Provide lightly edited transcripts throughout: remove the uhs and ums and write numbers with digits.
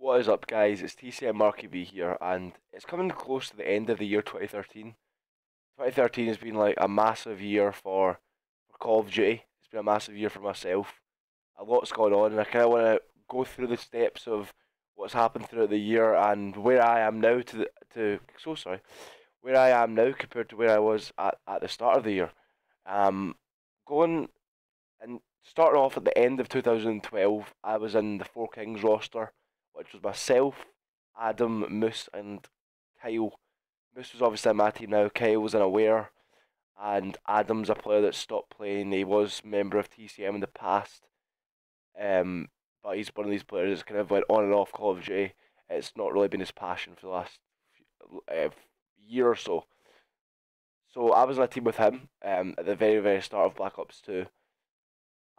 What is up, guys? It's TCM MarkyB here, and it's coming close to the end of the year 2013. 2013 has been like a massive year for Call of Duty. It's been a massive year for myself. A lot's gone on, and I kind of want to go through the steps of what's happened throughout the year and where I am now where I am now compared to where I was at the start of the year. Um, Going and starting off at the end of 2012, I was in the Four Kings roster, which was myself, Adam, Moose, and Kyle. Moose was obviously on my team now. Kyle was unaware, and Adam's a player that stopped playing. He was a member of TCM in the past, but he's one of these players that's kind of went on and off Call of Duty. It's not really been his passion for the last year or so. So I was on a team with him at the very, very start of Black Ops 2,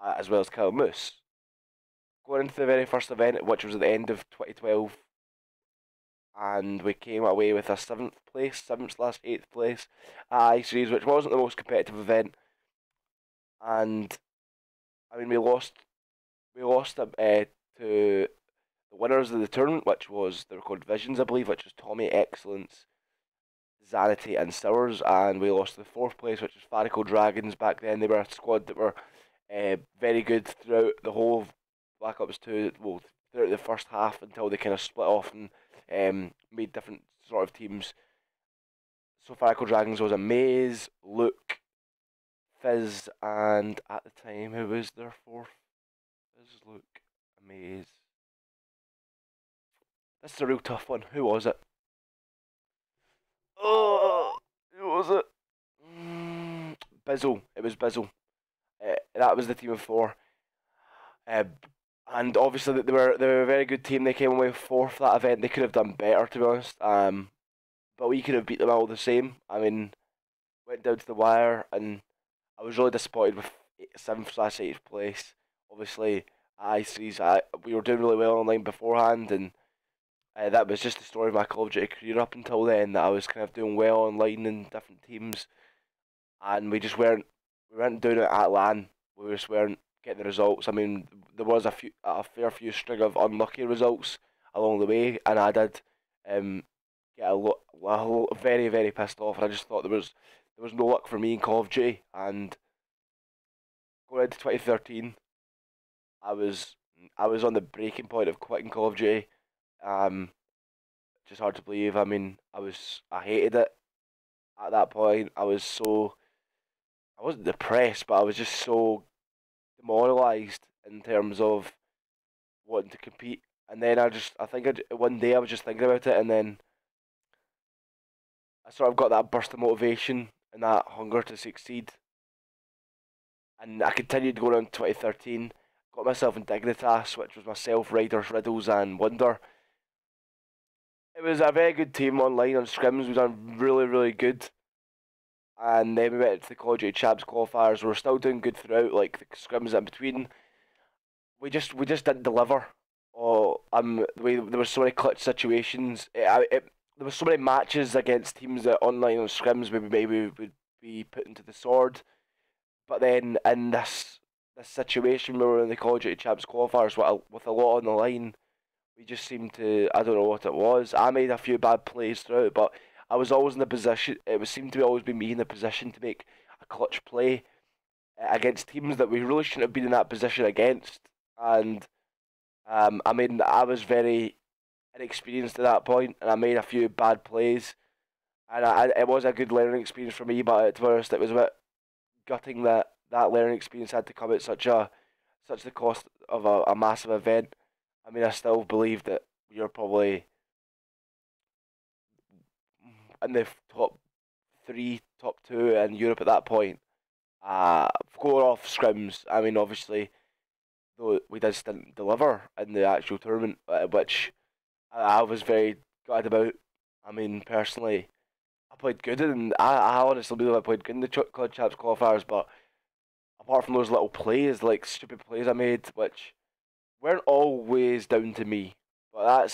as well as Kyle Moose. Going into the very first event, which was at the end of 2012, and we came away with a seventh/eighth place at I Series, which wasn't the most competitive event. And I mean, we lost to the winners of the tournament, which was the Record Divisions, I believe, which was Tommy, Excellence, Zanity, and Sowers, and we lost to the fourth place, which was Farico Dragons. Back then, they were a squad that were very good throughout the whole of Black Ops 2, well, throughout the first half until they kind of split off and made different sort of teams. So Farico Dragons was a Maze, Luke, Fizz, and at the time, who was their fourth? Fizz, Luke, Maze. This is a real tough one. Who was it? Oh, who was it? Bizzle. It was Bizzle. That was the team of four. And obviously they were a very good team. They came away fourth that event. They could have done better, to be honest. But we could have beat them all the same. I mean, went down to the wire, and I was really disappointed with seventh/eighth place. Obviously, I series, we were doing really well online beforehand, and that was just the story of my Call of Duty career up until then. That I was kind of doing well online in different teams, and we weren't doing it at LAN. We just weren't getting the results. I mean, there was a fair few string of unlucky results along the way, and I did get very, very pissed off. And I just thought there was no luck for me in Call of Duty. And going into 2013, I was I was on the breaking point of quitting Call of Duty. Um, just hard to believe. I mean, I hated it at that point. I wasn't depressed, but I was just so demoralised in terms of wanting to compete. And then one day I was just thinking about it, and then I sort of got that burst of motivation and that hunger to succeed. And I continued going on 2013. Got myself in Dignitas, which was myself, Riders, Riddles, and Wonder. It was a very good team online on scrims. We done really, really good. And then we went into the Call of Duty Champs qualifiers. We were still doing good throughout, like the scrims in between. We just didn't deliver. There were so many clutch situations. There were so many matches against teams that online on scrims maybe would be put into the sword. But then in this situation where we were in the Call of Duty Champs qualifiers with a lot on the line, we just seemed to, I don't know what it was. I made a few bad plays throughout, but I was always in the position. It would seem to always be me in the position to make a clutch play against teams that we really shouldn't have been in that position against. And I mean, I was very inexperienced at that point, and I made a few bad plays, and it was a good learning experience for me. But to be honest, it was a bit gutting that that learning experience had to come at such the cost of a massive event. I mean, I still believe that you're probably in the top three, top two in Europe at that point. Going off scrims, I mean, obviously, though we didn't deliver in the actual tournament, which I was very glad about. I mean, personally, I played good, and I honestly believe I played good in the COD Champs qualifiers, but apart from those little plays, like stupid plays I made, which weren't always down to me, but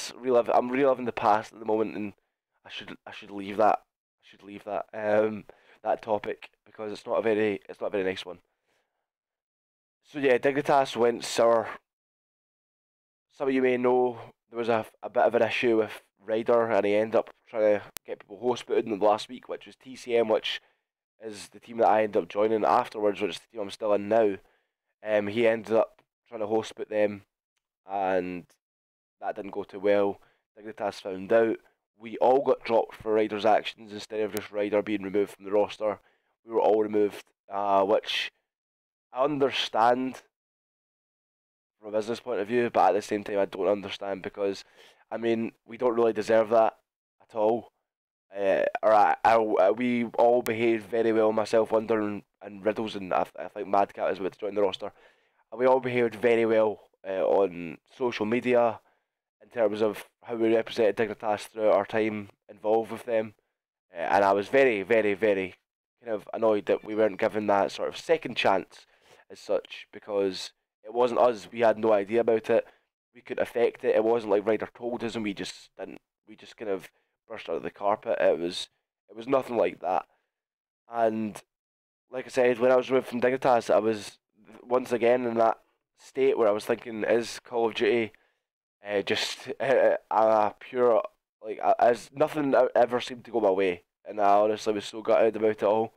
I'm reliving the past at the moment, and I should leave that. I should leave that topic because it's not a very nice one. So yeah, Dignitas went sour. Some of you may know there was a bit of an issue with Ryder, and he ended up trying to get people host booted in the last week, which was TCM, which is the team that I ended up joining afterwards, which is the team I'm still in now. He ended up trying to host boot them, and that didn't go too well. Dignitas found out. We all got dropped for Ryder's actions instead of just Ryder being removed from the roster. We were all removed, which I understand from a business point of view, but at the same time I don't understand because, I mean, we don't really deserve that at all. We all behaved very well, myself, Wonder, and Riddles, and I think Madcat is about to join the roster. We all behaved very well on social media in terms of how we represented Dignitas throughout our time involved with them. And I was very, very, very kind of annoyed that we weren't given that sort of second chance as such because it wasn't us. We had no idea about it. We couldn't affect it. It wasn't like Ryder told us and we just didn't. We just kind of brushed out of the carpet. It was nothing like that. And like I said, when I was removed from Dignitas, I was once again in that state where I was thinking, is Call of Duty just a pure like as nothing ever seemed to go my way, and I honestly was so gutted about it all,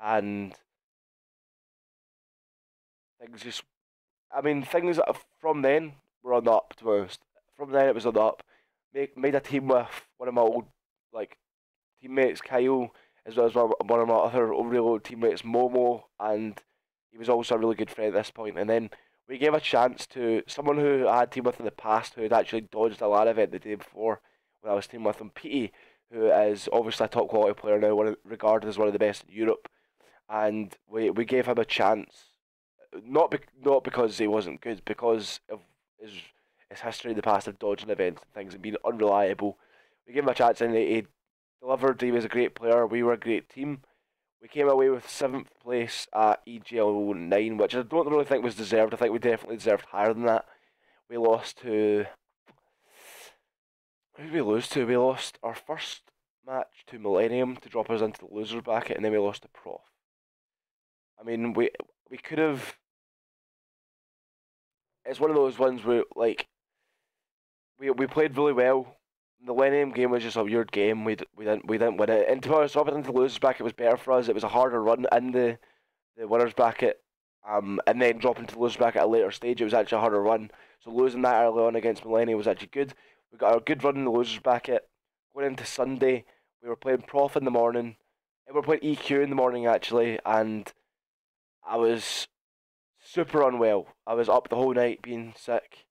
and things just, I mean, things from then were on the up. To be honest, from then it was on the up. Made a team with one of my old like teammates, Kyle, as well as one of my other real old teammates, Momo, and he was also a really good friend at this point. And then we gave a chance to someone who I had teamed with in the past who had actually dodged a LAN event the day before when I was teaming with him, Petey, who is obviously a top quality player now, regarded as one of the best in Europe. And we gave him a chance, not because he wasn't good, because of his history in the past of dodging events and things and being unreliable. We gave him a chance and he delivered. He was a great player. We were a great team. We came away with 7th place at EGL 9, which I don't really think was deserved. I think we definitely deserved higher than that. We lost to... Who did we lose to? We lost our first match to Millennium to drop us into the losers bracket, and then we lost to Prof. I mean, we could have... It's one of those ones where, like, we played really well. The Millennium game was just a weird game. We didn't win it. And to be honest, dropping into the losers bracket was better for us. It was a harder run in the winners bracket. And then dropping to the losers bracket at a later stage, it was actually a harder run. So losing that early on against Millennium was actually good. We got a good run in the losers bracket. Going into Sunday, we were playing Prof in the morning. And we were playing EQ in the morning actually, and I was super unwell. I was up the whole night being sick.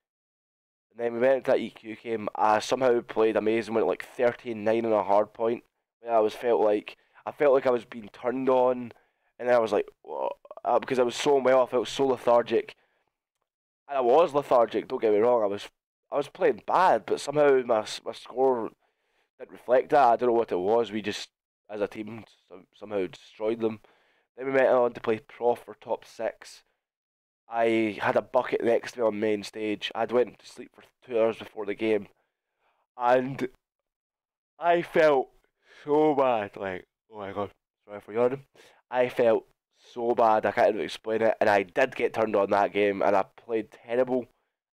And then we went into that EQ game. I somehow played amazing, went like 13-9 on a hard point. I felt like I was being turned on, and then I was like, whoa, because I was so unwell, I felt so lethargic. And I was lethargic. Don't get me wrong. I was playing bad, but somehow my score didn't reflect that. I don't know what it was. We just, as a team, somehow destroyed them. Then we went on to play Prof for top 6. I had a bucket next to me on main stage. I'd went to sleep for 2 hours before the game, and I felt so bad. Like, oh my god, sorry for yawning. I felt so bad. I can't even explain it. And I did get turned on that game, and I played terrible.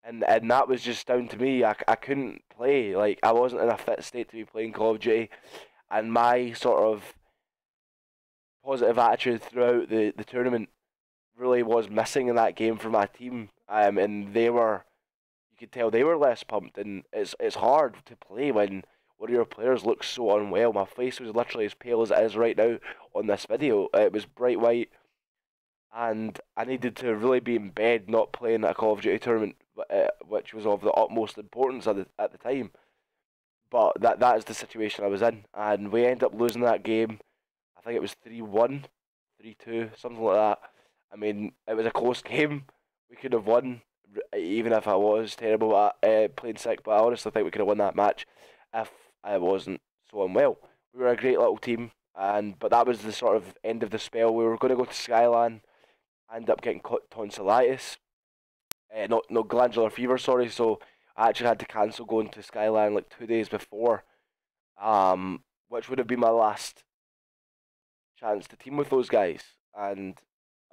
And that was just down to me. I couldn't play. Like, I wasn't in a fit state to be playing Call of Duty, and my sort of positive attitude throughout the tournament really was missing in that game for my team. And they were, you could tell they were less pumped, and it's hard to play when one of your players looks so unwell. My face was literally as pale as it is right now on this video. It was bright white, and I needed to really be in bed, not playing a Call of Duty tournament, which was of the utmost importance at the time. But that is the situation I was in, and we ended up losing that game. I think it was 3-1, 3-2, something like that. I mean, it was a close game. We could have won, even if I was terrible at playing sick. But I honestly think we could have won that match if I wasn't so unwell. We were a great little team, but that was the sort of end of the spell. We were going to go to Skyline, ended up getting tonsillitis, no glandular fever. Sorry, so I actually had to cancel going to Skyline like 2 days before, which would have been my last chance to team with those guys, and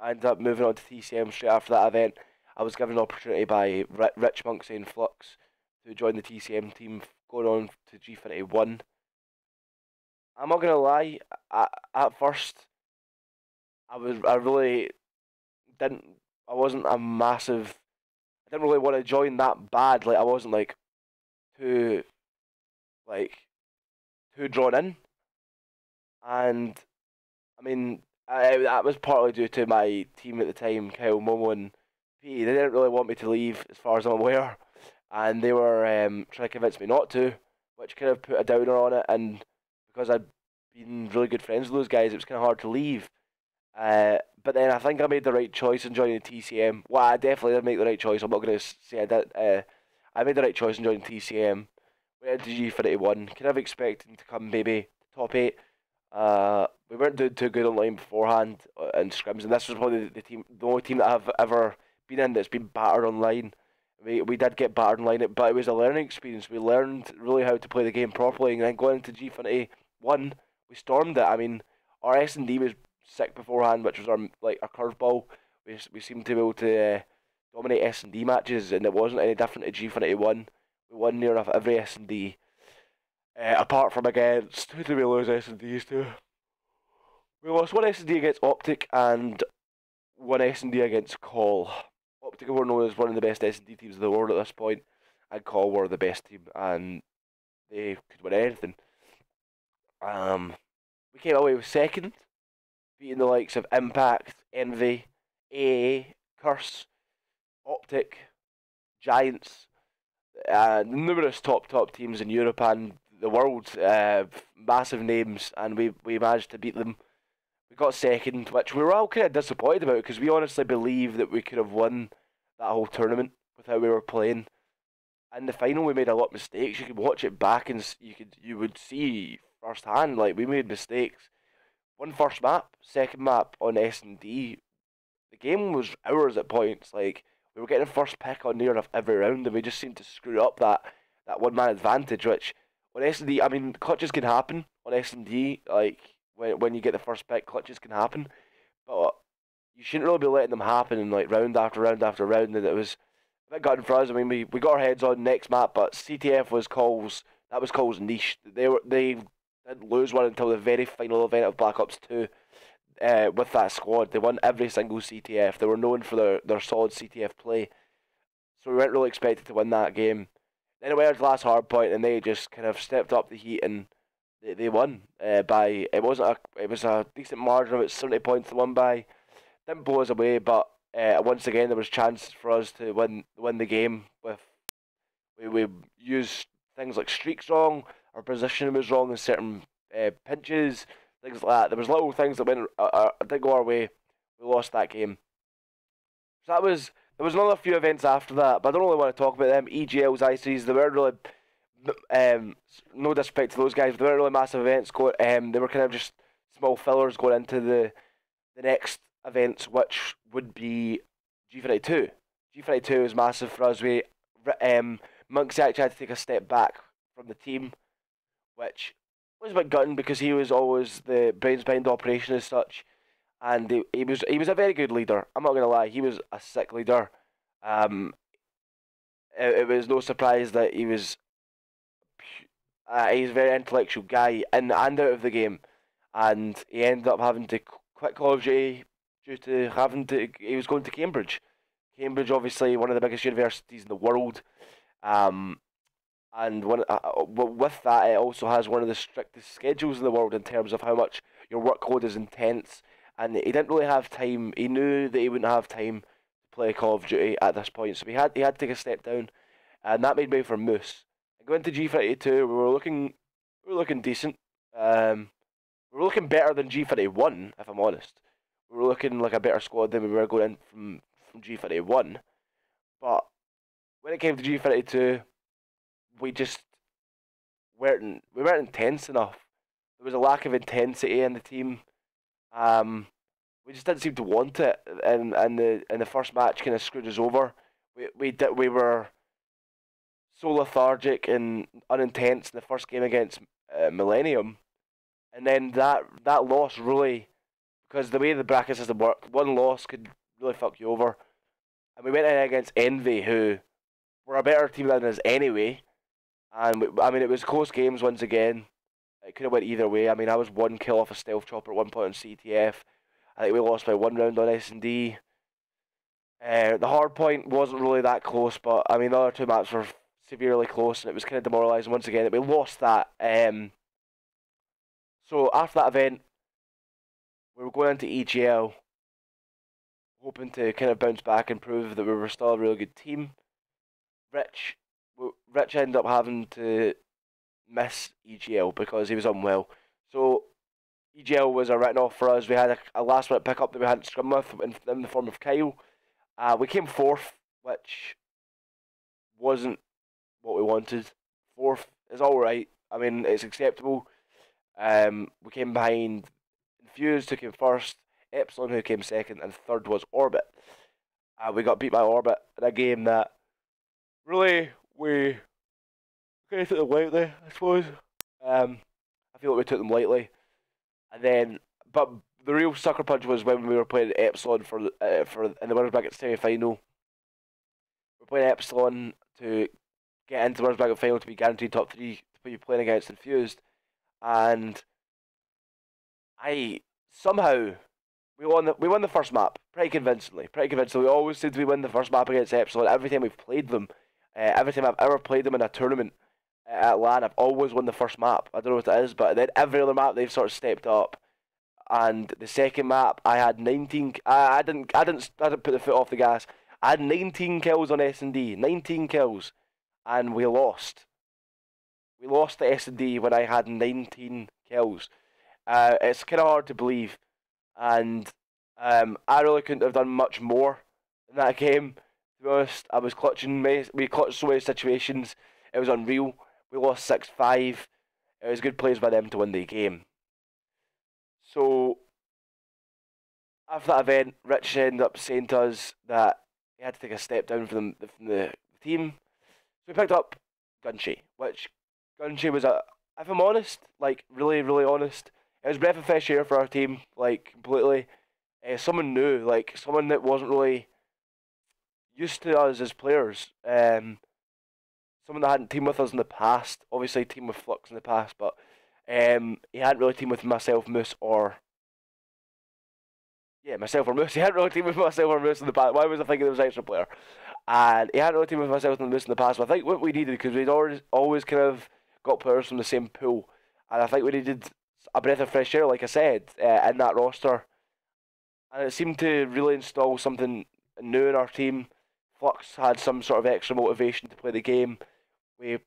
I ended up moving on to TCM straight after that event. I was given an opportunity by Rich Monksy and Flux to join the TCM team, going on to G21. I'm not gonna lie. At first, I really didn't. I wasn't a massive. I didn't really want to join that bad. Like I wasn't like too like too drawn in, and I mean that was partly due to my team at the time, Kyle, Momo, and P. They didn't really want me to leave, as far as I'm aware, and they were trying to convince me not to, which kind of put a downer on it. And because I'd been really good friends with those guys, it was kind of hard to leave. But then I think I made the right choice in joining TCM. Well, I definitely did make the right choice. I'm not going to say I did. I made the right choice in joining TCM. Went into G21. Kind of expecting to come maybe top 8. We weren't doing too good online beforehand in scrims, and this was probably the only team that I've ever been in that's been battered online. We did get battered online, but it was a learning experience. We learned really how to play the game properly, and then going into G21, we stormed it. I mean, our S&D was sick beforehand, which was our curveball. We seemed to be able to dominate S&D matches, and it wasn't any different at G21. We won near enough every S&D. Apart from against, who did we lose S&Ds to? We lost one S&D against Optic and one S&D against Call. Optic were known as one of the best S&D teams in the world at this point, and Call were the best team, and they could win anything. We came away with second, beating the likes of Impact, Envy, AA, Curse, Optic, Giants, numerous top teams in Europe and the world, massive names, and we managed to beat them. We got second, which we were all kind of disappointed about, because we honestly believe that we could have won that whole tournament with how we were playing. In the final, we made a lot of mistakes. You could watch it back, and you would see firsthand, like, we made mistakes. One first map, second map on S&D, the game was ours at points. Like, we were getting first pick on near enough every round, and we just seemed to screw up that one man advantage, which on S&D, I mean, clutches can happen on S&D. Like, when you get the first pick, clutches can happen, but you shouldn't really be letting them happen in like round after round after round. And it was a bit gutting for us. I mean, we got our heads on next map, but CTF was Cole's. That was Cole's niche. They didn't lose one until the very final event of Black Ops 2. With that squad, they won every single CTF. They were known for their solid CTF play, so we weren't really expected to win that game. Then it went to the last hard point, and they just kind of stepped up the heat, and they won by it was a decent margin of about 70 points. They won by, didn't blow us away, but once again there was chances for us to win the game. We used things like streaks wrong, our position was wrong in certain pinches, things like that. There was little things that didn't go our way. We lost that game. So there was another few events after that, but I don't really want to talk about them. EGLs, ICs, they weren't really, no disrespect to those guys, but they weren't really massive events. They were kind of just small fillers going into the next events, which would be G52. G52 is massive for us. Monks actually had to take a step back from the team, which was a bit gutting because he was always the brains behind the operation as such, and he was a very good leader. I'm not gonna lie, he was a sick leader. It was no surprise that he's a very intellectual guy in and out of the game, and he ended up having to quit Call of Duty due to he was going to Cambridge. Cambridge, obviously, one of the biggest universities in the world. And with that, it also has one of the strictest schedules in the world in terms of how much your workload is intense. And he didn't really have time. He knew that he wouldn't have time to play Call of Duty at this point, so he had to take a step down, and that made way for Moose. And going to G52, we were looking decent. We were looking better than G51, if I'm honest. We were looking like a better squad than we were going in from G51. But when it came to G52, we just weren't intense enough. There was a lack of intensity in the team. We just didn't seem to want it, and the first match kind of screwed us over. We were so lethargic and unintense in the first game against Millennium, and then that loss really, because the way the bracket system worked, one loss could really fuck you over. And we went in against Envy, who we're a better team than us anyway. And I mean, it was close games once again. It could have went either way. I mean, I was 1 kill off a stealth chopper at one point on CTF. I think we lost by 1 round on S&D. The hard point wasn't really that close, but I mean, the other two maps were severely close, and it was kind of demoralising once again that we lost that. So after that event, we were going into EGL, hoping to kind of bounce back and prove that we were still a really good team. Rich ended up having to miss EGL because he was unwell. So EGL was a written off for us. We had a last minute pickup that we hadn't scrum with in the form of Kyle. We came fourth, which wasn't what we wanted. Fourth is alright. I mean, it's acceptable. We came behind Infused, who came first, Epsilon, who came second, and third was Orbit. We got beat by Orbit in a game that really we kind of took them lightly, I suppose. I feel like we took them lightly. And then, but the real sucker punch was when we were playing Epsilon for in the winners bracket semi-final. We're playing Epsilon to get into the winners bracket final to be guaranteed top 3 to be playing against Infused, and somehow we won the first map pretty convincingly. We always seem to win the first map against Epsilon every time we've played them. Every time I've ever played them in a tournament at LAN, I've always won the first map. I don't know what it is, but then every other map they've sort of stepped up. And the second map, I had 19. I didn't put the foot off the gas. I had 19 kills on S&D, 19 kills, and we lost. We lost to S&D when I had 19 kills. It's kind of hard to believe, and I really couldn't have done much more in that game. To be honest, I was clutching. We clutched so many situations. It was unreal. We lost 6-5. It was good plays by them to win the game. So after that event, Rich ended up saying to us that he had to take a step down from the team. So we picked up Gunchy, which Gunchy was if I'm honest, like really, really honest, it was a breath of fresh air for our team, like completely. Someone new, like someone that wasn't really used to us as players. Someone that hadn't teamed with us in the past. Obviously, teamed with Flux in the past, but he hadn't really teamed with myself, Moose, or myself or Moose. He hadn't really teamed with myself or Moose in the past. Why was I thinking there was an extra player? And he hadn't really teamed with myself and Moose in the past. But I think what we needed, because we'd always kind of got players from the same pool, and I think we needed a breath of fresh air, like I said, in that roster. And it seemed to really install something new in our team. Flux had some sort of extra motivation to play the game. We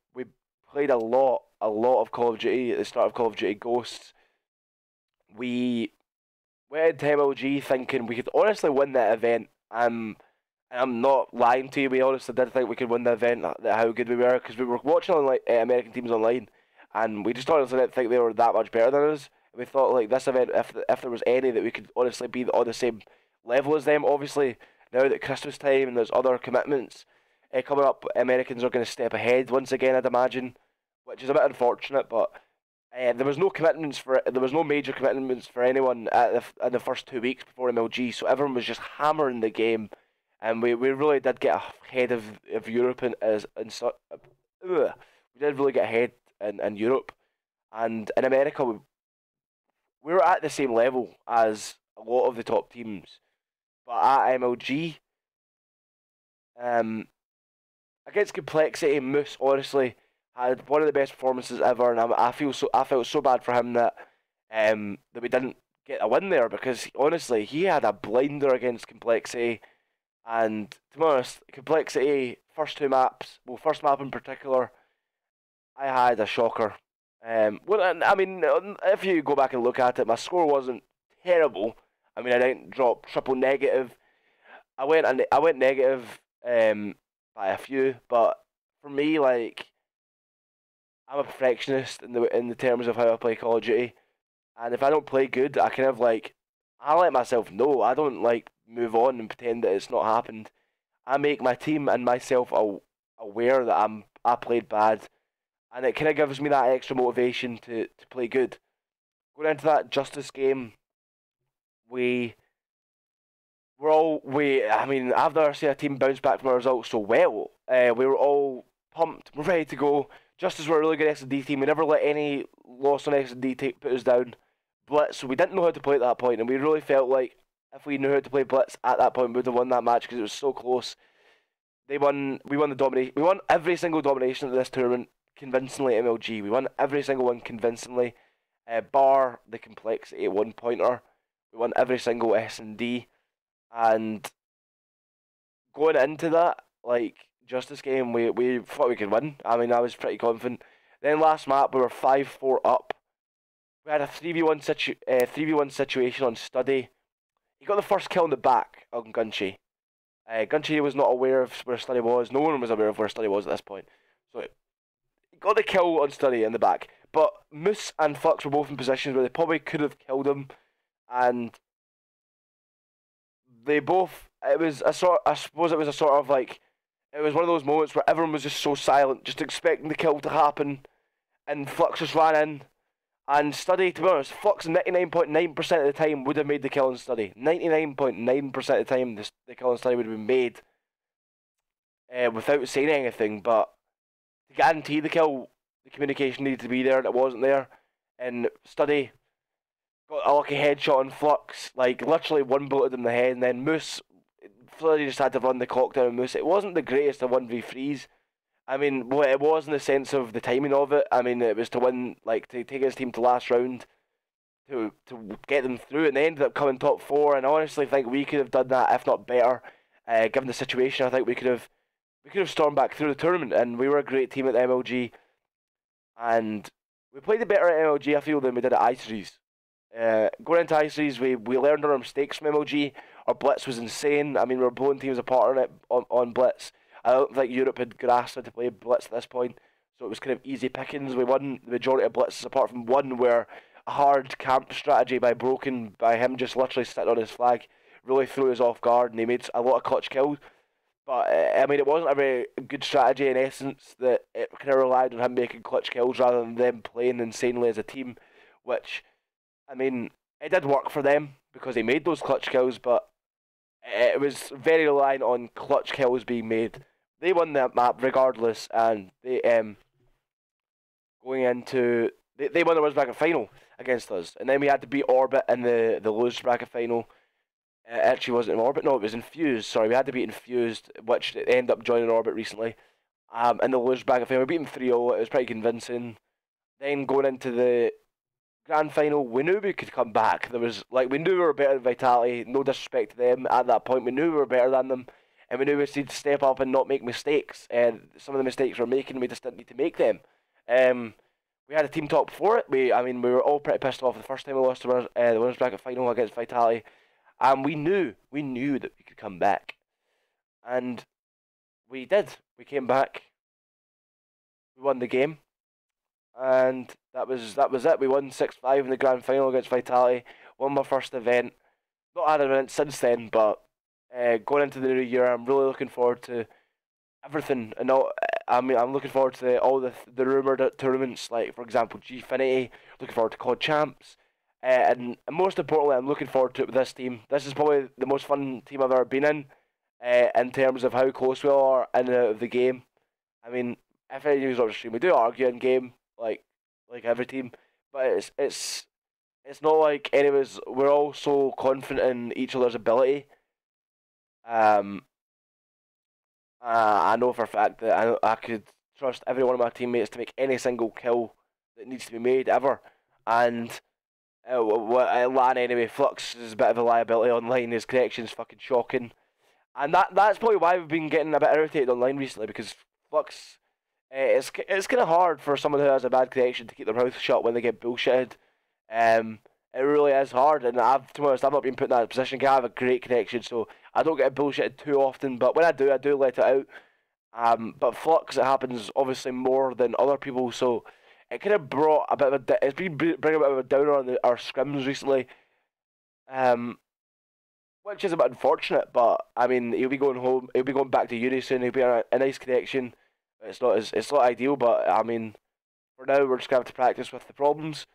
played a lot of Call of Duty at the start of Call of Duty Ghosts. We went into MLG thinking we could honestly win that event. And I'm not lying to you, we honestly did think we could win the event, how good we were, because we were watching American teams online, and we just honestly didn't think they were that much better than us. We thought like this event, if there was any, that we could honestly be on the same level as them. Obviously, now that Christmas time and there's other commitments coming up, Americans are going to step ahead once again, I'd imagine, which is a bit unfortunate. But there was no major commitments for anyone in the first 2 weeks before MLG, so everyone was just hammering the game, and we really did get ahead of Europe we did really get ahead in Europe, and in America we were at the same level as a lot of the top teams, but at MLG, against Complexity, Moose honestly had one of the best performances ever, and I felt so bad for him that we didn't get a win there, because honestly he had a blinder against Complexity, and to be honest, Complexity first map in particular, I had a shocker. Well, I mean, if you go back and look at it, my score wasn't terrible. I mean, I didn't drop triple negative. I went negative by a few, but for me, like, I'm a perfectionist in the terms of how I play Call of Duty, and if I don't play good, I let myself know. I don't like move on and pretend that it's not happened. I make my team and myself aware that I played bad, and it kind of gives me that extra motivation to play good. Going into that Justice game, I mean, I've never seen a team bounce back from a result so well We were all pumped. We're ready to go. Just as we're a really good S&D team, we never let any loss on S&D put us down. Blitz, we didn't know how to play at that point, and we really felt like if we knew how to play Blitz at that point, we would have won that match because it was so close. We won the domination. We won every single domination of this tournament convincingly at MLG. We won every single one convincingly, bar the complexity 1-pointer. We won every single S&D, and going into that, like, Justice game, we thought we could win. I mean, I was pretty confident. Then last map, we were 5-4 up. We had a 3v1 situation on Study. He got the first kill in the back on Gunchi. Gunchi was not aware of where Study was. No one was aware of where Study was at this point. So he got the kill on Study in the back. But Moose and Flux were both in positions where they probably could have killed him. And they both, I suppose it was a sort of like, it was one of those moments where everyone was just so silent, just expecting the kill to happen. And Flux just ran in. And Study, to be honest, Flux 99.9% of the time would have made the kill on Study. 99.9% of the time the kill on Study would have been made without saying anything. But to guarantee the kill, the communication needed to be there and it wasn't there. And Study got a lucky headshot on Flux, like literally one bullet in the head, and then Moose, Study just had to run the clock down on Moose. It wasn't the greatest of 1v3s. I mean, well, it was in the sense of the timing of it. I mean, it was to win, like, to take his team to last round, to get them through, and they ended up coming top 4. And I honestly think we could have done that, if not better, given the situation. I think we could have stormed back through the tournament, and we were a great team at the MLG, and we played it better at MLG, I feel, than we did at I3s. Going into I3s, we learned our mistakes from MLG. Our Blitz was insane. I mean, we were blowing teams apart on it on Blitz. I don't think Europe had grasped how to play Blitz at this point, so it was kind of easy pickings. We won the majority of Blitzes apart from one where a hard camp strategy by Broken, by him just literally sitting on his flag, really threw us off guard, and he made a lot of clutch kills. But, I mean, it wasn't a very good strategy in essence, that it kind of relied on him making clutch kills rather than them playing insanely as a team, which, I mean, it did work for them because they made those clutch kills, but it was very reliant on clutch kills being made. They won that map regardless, and they going into they won the losers bracket final against us, and then we had to beat Orbit in the losers bracket final. It actually wasn't in Orbit, no, it was Infused. Sorry, we had to beat Infused, which ended up joining Orbit recently. In the losers bracket final, we beat them 3-0. It was pretty convincing. Then going into the grand final, we knew we could come back. We knew we were better than Vitality. No disrespect to them at that point. We knew we were better than them. And we knew we needed to step up and not make mistakes. And some of the mistakes we were making, we just didn't need to make them. We had a team top 4. We were all pretty pissed off the first time we lost the winners bracket final against Vitality. And we knew that we could come back. And we did. We came back. We won the game. And that was it. We won 6-5 in the grand final against Vitality. Won my first event. Not had an event since then, but going into the new year, I'm really looking forward to everything. And I'm looking forward to all the rumoured tournaments, like, for example, Gfinity. Looking forward to CoD Champs. And most importantly, I'm looking forward to it with this team. This is probably the most fun team I've ever been in terms of how close we are in and out of the game. I mean, if any news on the stream, we do argue in game, like every team, but it's not like anyways. We're all so confident in each other's ability. I know for a fact that I could trust every one of my teammates to make any single kill that needs to be made ever. And LAN anyway, Flux is a bit of a liability online. His connection's fucking shocking, and that's probably why we've been getting a bit irritated online recently, because Flux. It's kind of hard for someone who has a bad connection to keep their mouth shut when they get bullshitted. It really is hard, and to be honest, I've not been put in that position. I have a great connection, so I don't get bullshitted too often. But when I do let it out. But Flux, it happens obviously more than other people, so it kind of brought a bit of it's been bringing a bit of a downer on our scrims recently. Which is a bit unfortunate, but I mean, he'll be going home. He'll be going back to uni soon. He'll be on a nice connection. It's not ideal, but I mean, for now we're just gonna have to practice with the problems.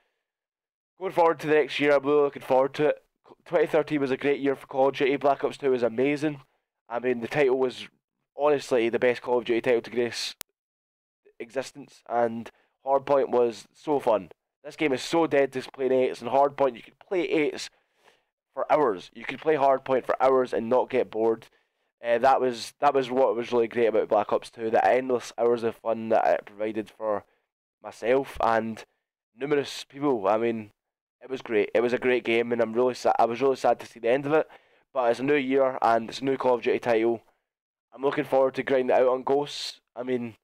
Going forward to the next year, I'm really looking forward to it. 2013 was a great year for Call of Duty. Black Ops 2 was amazing. I mean, the title was honestly the best Call of Duty title to grace existence, and Hardpoint was so fun. This game is so dead to playing eights, and Hardpoint you could play eights for hours. You could play Hardpoint for hours and not get bored. That was what was really great about Black Ops 2. The endless hours of fun that it provided for myself and numerous people. I mean, it was great. It was a great game, and I was really sad to see the end of it. But it's a new year and it's a new Call of Duty title. I'm looking forward to grinding it out on Ghosts. I mean,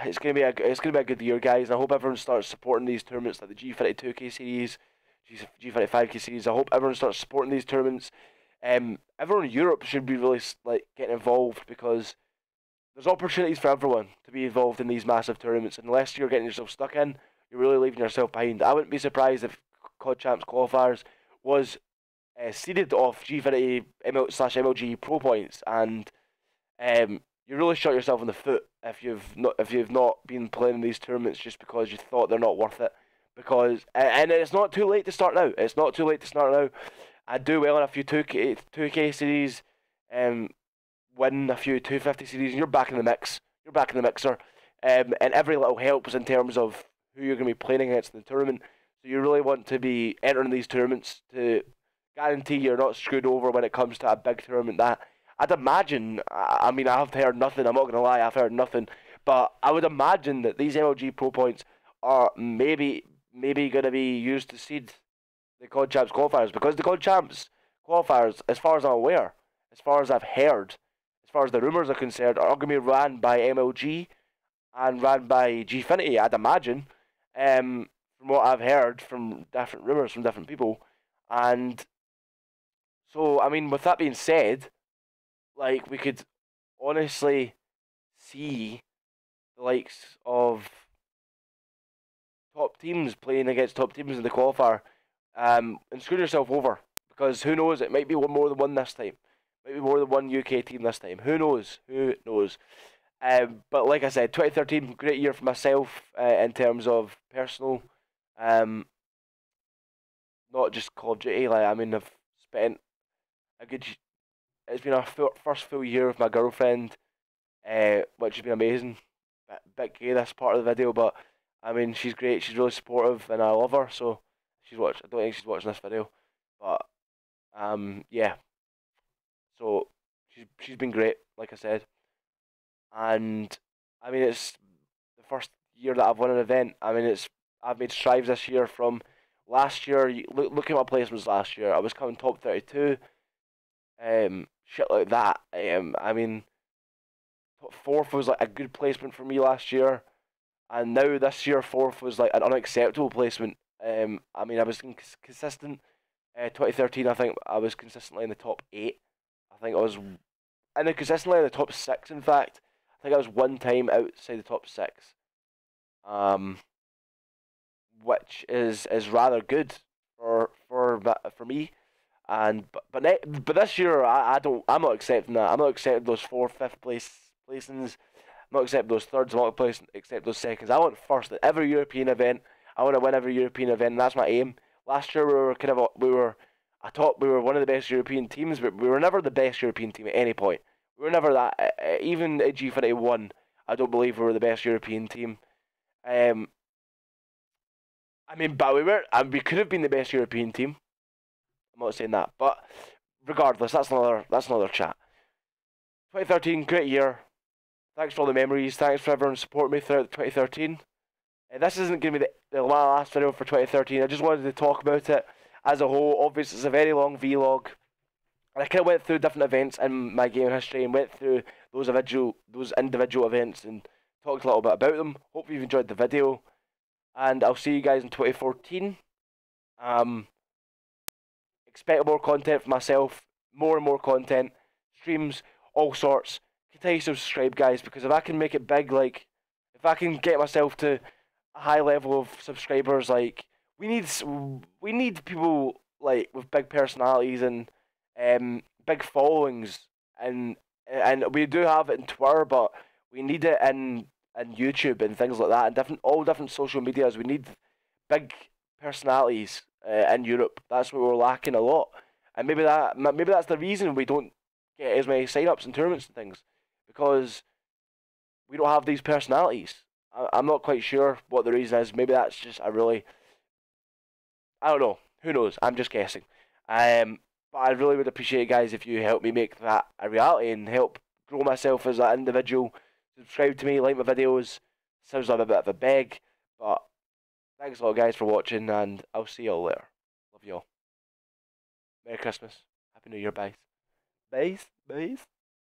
it's gonna be a good year, guys. And I hope everyone starts supporting these tournaments like the G52K series, G55K series. I hope everyone starts supporting these tournaments. Everyone in Europe should be really like getting involved, because there's opportunities for everyone to be involved in these massive tournaments. Unless you're getting yourself stuck in, you're really leaving yourself behind. I wouldn't be surprised if CoD Champs qualifiers was seeded off G50 ML/MLG Pro points, and you really shot yourself in the foot if you've not been playing these tournaments just because you thought they're not worth it. Because and it's not too late to start now. It's not too late to start now. I do well in a few 2K series, win a few 250 series, and you're back in the mix. You're back in the mixer, and every little helps in terms of who you're going to be playing against in the tournament. So you really want to be entering these tournaments to guarantee you're not screwed over when it comes to a big tournament. That I'd imagine. I mean, I've heard nothing. I'm not going to lie. I've heard nothing, but I would imagine that these MLG Pro points are maybe going to be used to seed the CoD Champs qualifiers, because the CoD Champs qualifiers, as far as I'm aware, as far as I've heard, as far as the rumours are concerned, are going to be ran by MLG and ran by Gfinity, I'd imagine, from what I've heard from different rumours from different people. And so, I mean, with that being said, like, we could honestly see the likes of top teams playing against top teams in the qualifier, and screw yourself over, because who knows, it might be more than one this time. Maybe more than one UK team this time. Who knows? Who knows? But like I said, 2013, great year for myself in terms of personal, not just Call of Duty. Like, I mean, I've spent a good. It's been our first full year with my girlfriend, which has been amazing. Bit gay this part of the video, but I mean, she's great. She's really supportive, and I love her. So I don't think she's watching this video, but yeah. So she's been great, like I said, and I mean, it's the first year that I've won an event. I mean, I've made strides this year from last year. Look at my placements last year. I was coming top 32, shit like that. I mean, top fourth was like a good placement for me last year, and now this year fourth was like an unacceptable placement. I mean, I was consistent. 2013, I think I was consistently in the top 8. I think I was consistently in the top 6. In fact, I think I was one time outside the top 6, which is rather good for me. And but this year I'm not accepting that. I'm not accepting those 4th, 5th placings. I'm not accepting those thirds. I'm not accept those seconds. I want first at every European event. I want to win every European event, and that's my aim. Last year we were we were one of the best European teams, but we were never the best European team at any point. We were never that. Even at G51, I don't believe we were the best European team. I mean, but we were, and we could have been the best European team. I'm not saying that, but regardless, that's another chat. 2013, great year. Thanks for all the memories. Thanks for everyone supporting me throughout 2013. This isn't going to be my last video for 2013. I just wanted to talk about it as a whole. Obviously, it's a very long vlog. And I kind of went through different events in my gaming history and went through those individual events and talked a little bit about them. Hope you've enjoyed the video. And I'll see you guys in 2014. Expect more content from myself. More and more content. Streams, all sorts. Continue to subscribe, guys, because if I can make it big, like, if I can get myself to a high level of subscribers, like, we need people like with big personalities and big followings, and we do have it in Twitter, but we need it in YouTube and things like that, and all different social medias. We need big personalities in Europe. That's what we're lacking a lot, and maybe that's the reason we don't get as many sign-ups and tournaments and things, because we don't have these personalities. I'm not quite sure what the reason is. Maybe that's just a really, I don't know. Who knows? I'm just guessing. But I really would appreciate it, guys, if you help me make that a reality and help grow myself as an individual. Subscribe to me, like my videos. Sounds like a bit of a beg, but thanks a lot, guys, for watching, and I'll see you all later. Love you all. Merry Christmas. Happy New Year, guys. Bye. Bye.